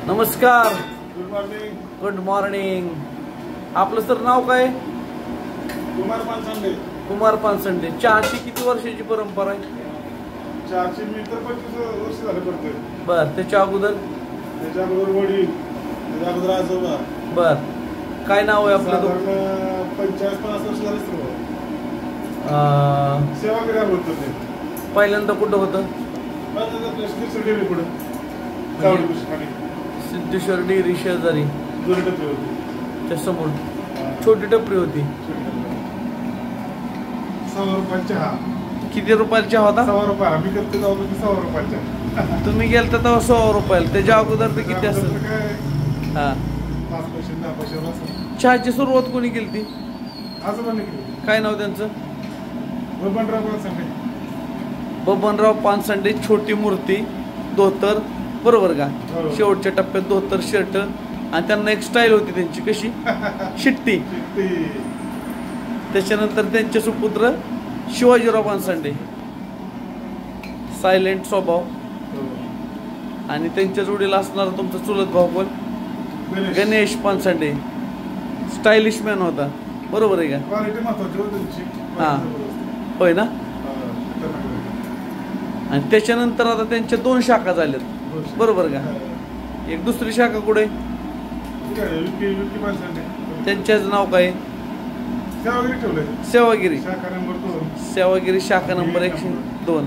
नमस्कार. Good morning. Good morning. आपलं sir नाव काय? कुमार पानसंडे. कुमार पानसंडे. चहाची किती वर्षाची परंपरा आहे? चहाची मी तर 25 वर्ष झाले करतोय. बर. त्याच्या अगोदर वडील, त्याच्या अगोदर आजोबा. बर. काय नाव आहे आपलं? 45-50 वर्ष झाले सर. सेवागिरी होतं ते. पहिल्यांदा कुठं होतं? सिद्धेश्वर डेअरी शेजारी त्या समोर छोटी टपरी होती. 6 रुपयाचा चहा. किती रुपयाचा चहा होता? 6 रुपये. आम्ही करतो जाऊ 6 रुपयाचा. तुम्ही गेलता तेव्हा 100 रुपयाला. त्याच्या अगोदर ते किती असेल? हा. 5 पैसे 10 पैसे. चहाची सुरुवात कोणी केली ती? आजोबांनी केली. काय नाव त्यांचं? बबनराव पानसंडे. बबनराव पानसंडे. छोटी मूर्ती, धोतर, बरोबर का? शेवटच्या टप्प्यात धोतर, शर्ट आणि त्यांना एक स्टाईल होती त्यांची. कशी? शिट्टी. त्याच्यानंतर त्यांचे सुपुत्र शिवाजीराव पानसंडे. सायलेंट स्वभाव. आणि त्यांच्या जोडीला असणारा तुमचा चुलत भाऊ कोण? गणेश पानसंडे. स्टायलिश मॅन होता, बरोबर आहे का? हा, होय ना. आणि त्याच्यानंतर आता त्यांच्या 2 शाखा झाल्यात, बरोबर का? एक दुसरी शाखा कुठे? त्यांच्याच नाव काय? सेवागिरी. सेवागिरी शाखा नंबर 102.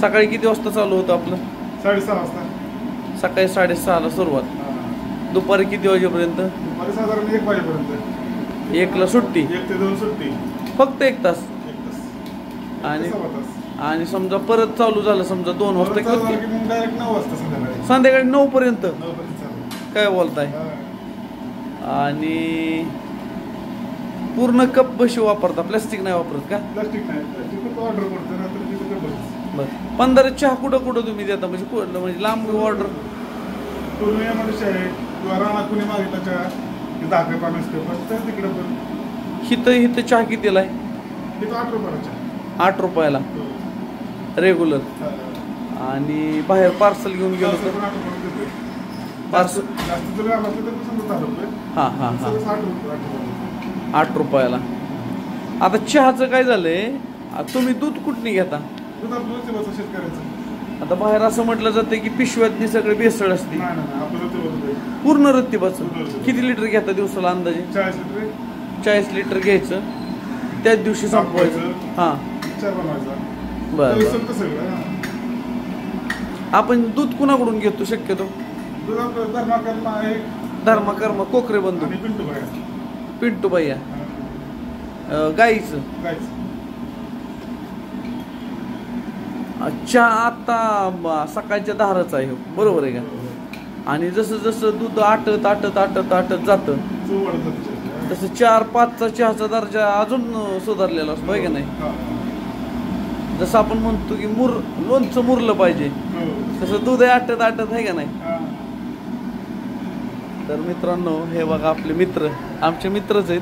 सकाळी किती वाजता चालू होतं आपलं? 6:30 वाजता. सकाळी 6:30ला सुरुवात. दुपारी किती वाजेपर्यंत? साधारण 1 वाजेपर्यंत. 1ला सुट्टी. 1 ते 2 सुट्टी. फक्त 1 तास. आणि समजा परत चालू झालं समजा 2 वाजता संध्याकाळी 9 पर्यंत. काय बोलताय? आणि पूर्ण कप बशी वापरता, प्लास्टिक नाही वापरत का? प्लास्टिक नाही. ऑर्डर करतो. बरं. 15 चहा कुठं कुठं तुम्ही देता? म्हणजे लांब ऑर्डर? पूर्ण आहे किंवा राणा कुणी मागितला चहा 10 रुपये 5 रुपये तिकडे पण. हिथं चहा कितीला आहे? 8 रुपयाला. 8 रुपयाला रेग्युलर. आणि बाहेर पार्सल घेऊन गेलो तर पार्सल हां हां हां 8 रुपयाला. आता चहाचं काय झालंय? तुम्ही दूध कुठनी घेता? आता बाहेर असं म्हटलं जातं की पिशव्यातनी सगळे भेसळ असते. पूर्ण रत्तीबाचं. किती लिटर घेता दिवसाला अंदाजे? 40 लिटर घ्यायचं, त्याच दिवशी संपवायचं. हां, बरं. आपण दूध कुणाकडून घेतो शक्यतो? धर्मकर्म कोकरे बंधू, पिंटू भैया. गाईचं. चहा आता सकाळच्या 10च आहे, बरोबर आहे का? आणि जसं जसं दूध आटत आटत आटत आटत जातं तसं 4-5चा चहाचा दर्जा अजून सुधारलेला असतो, आहे का नाही? जसं आपण म्हणतो की लोणचं मुरलं पाहिजे, तसं दूध आटत आटत, आहे का नाही? तर मित्रांनो, हे बघा आपले मित्र, आमचे मित्रच आहेत.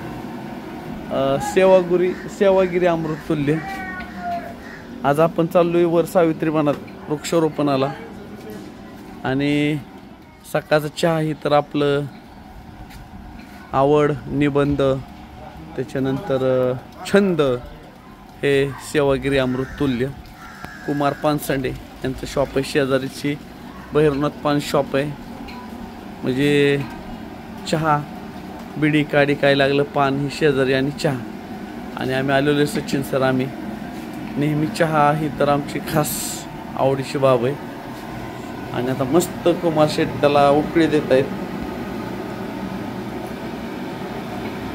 सेवागिरी अमृततुल्य. आज आपण चाललोय वर सावित्री वनात वृक्षारोपणाला. आणि सकाळचं चहा ही तर आपलं आवड, निबंध, त्याच्यानंतर छंद, हे सेवागिरी अमृततुल्य कुमार पानसंडे यांचं शॉप आहे. शेजारीची भैरवनाथ पान शॉप आहे. म्हणजे चहा, बिडी, काडी, काय लागलं, पान ही शेजारी आणि चहा. आणि आम्ही आलेलो सचिन सर. आम्ही नेहमी चहा ही तर आमची खास आवडीची बाब आहे. आणि आता मस्त कुमार शेठ त्याला उकळी देत आहेत.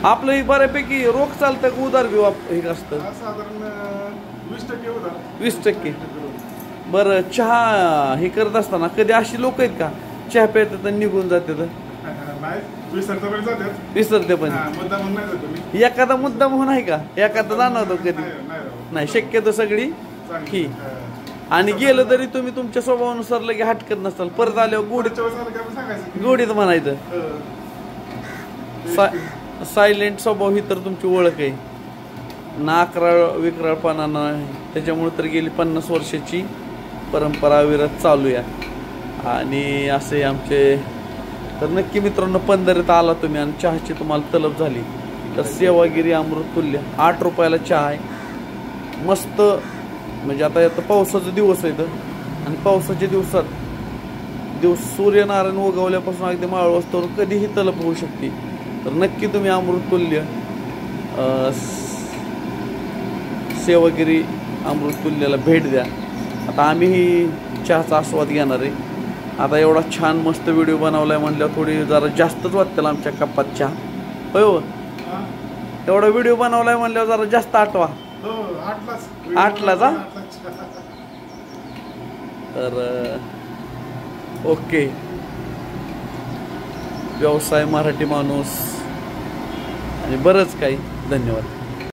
आपलं ही बऱ्यापैकी रोख चालतं का उदार बी हे असतं? 20%. बरं. चहा हे करत असताना कधी अशी लोक आहेत का चहा पितात आणि निघून जातात? विसरते पण. एखादा मुद्दा म्हणून आहे का? एखादा जाणवतो कधी? नाही, शक्यतो सगळी ही. आणि गेलं तरी तुम्ही तुमच्या स्वभावानुसार लगे हटकत नसताल. परत आल्यावर गोडीत म्हणायचं. सायलेंट स्वभाव ही तर तुमची ओळख आहे. ना अकराळ विक्राळपणा नाही. त्याच्यामुळे तर गेली 50 वर्षाची परंपरा अविरत चालू आहे. आणि असे आमचे. तर नक्की मित्रांनो, पंधरीत आला तुम्ही आणि चहाची तुम्हाला तलब झाली तर सेवागिरी अमृततुल्य 8 रुपयाला चहा आहे. मस्त. म्हणजे आता पावसाचा दिवस आहे आणि पावसाच्या दिवसात सूर्यनारायण उगवल्यापासून अगदी मावळवस्तवर कधीही तलप होऊ शकते. तर नक्की तुम्ही अमृततुल्य सेवागिरी अमृततुल्यला भेट द्या. आता आम्हीही चहाचा आस्वाद घेणार आहे. आता एवढा छान मस्त व्हिडिओ बनवलाय म्हणल्यावर थोडी जरा जास्तच वाटतं आमच्या कप्पात चहा. होय हो, एवढा व्हिडिओ बनवलाय म्हणल्यावर जरा जास्त आठवा. 8ला जा. तर ओके. व्यवसाय, मराठी माणूस आणि बरंच काही. धन्यवाद.